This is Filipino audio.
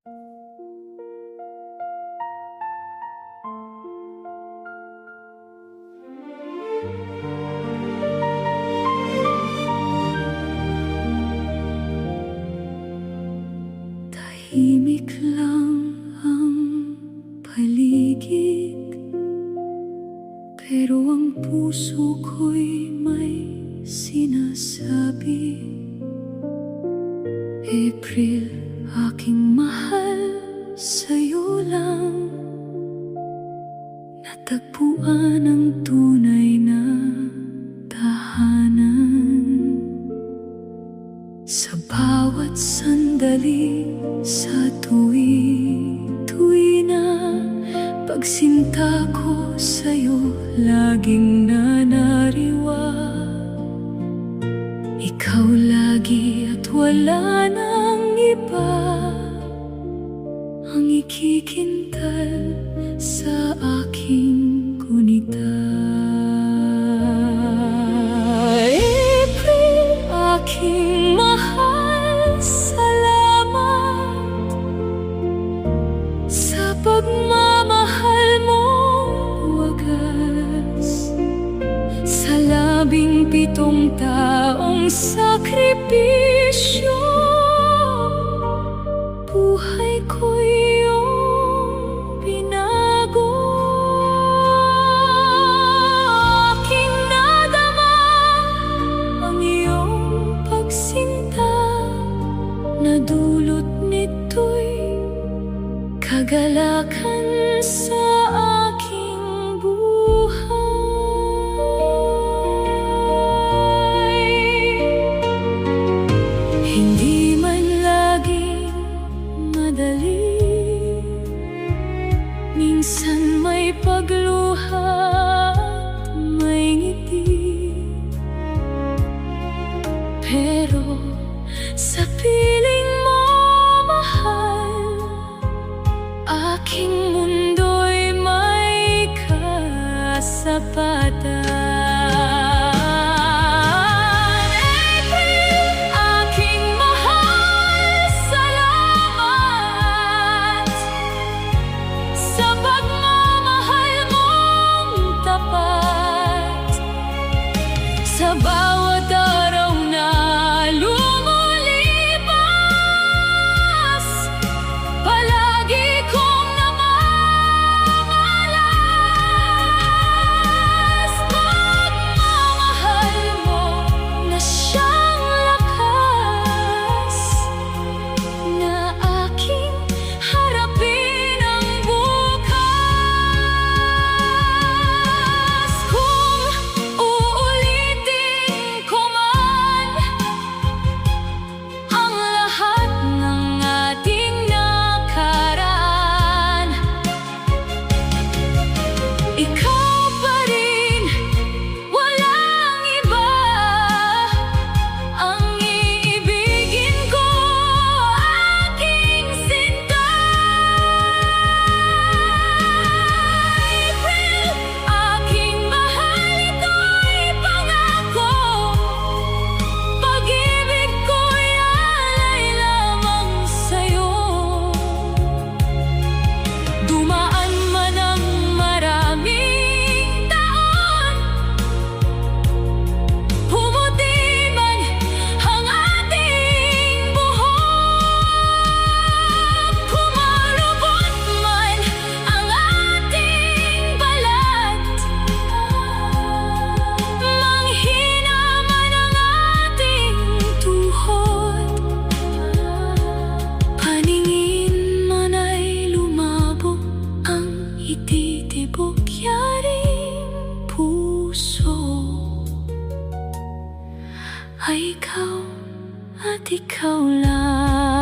Tahimik lang ang paligid, pero ang puso ko'y may sinasabi. April, aking mahal, sa'yo lang natagpuan ang tunay na tahanan. Sa bawat sandali, sa tuwi na pagsinta ko sa'yo, laging nanariwa. Ikaw lagi at wala nang iba ang ikikintal sa aking gunita. April, aking mahal, salamat sa pagmamahal mong wagas. Sa 17 taong sakripisyo, buhay ko iyong binago. Aking nadama ang iyong pagsinta, nadulot nito'y kagalakan sa aking buhay. Hindi man laging madali, minsan may pagluha at may ngiti, pero sa piling mo, mahal, aking mundo'y may kasapatan. April, aking mahal, salamat sa pagmamahal mong tapat. Sa bawat araw na lumulipas, palagi kong namamalas. Pagmamahal mo na siyang lakas na aking harapin ang bukas. Kung uulitin ko man ang lahat ng ating nakaraan, ikaw pa rin, walang iba ang iibigin ko, aking sinta. April, aking mahal, ito'y pangako. Pag-ibig ko'y alay lamang sa'yo. Dumaan man ang maraming taon, pumuti man ang ating buhok, kumalubot man ang ating balat, manghina man ang ating tuhod, paningin man ay lumabo ang ititibok, yaring puso ay ikaw at ikaw lang.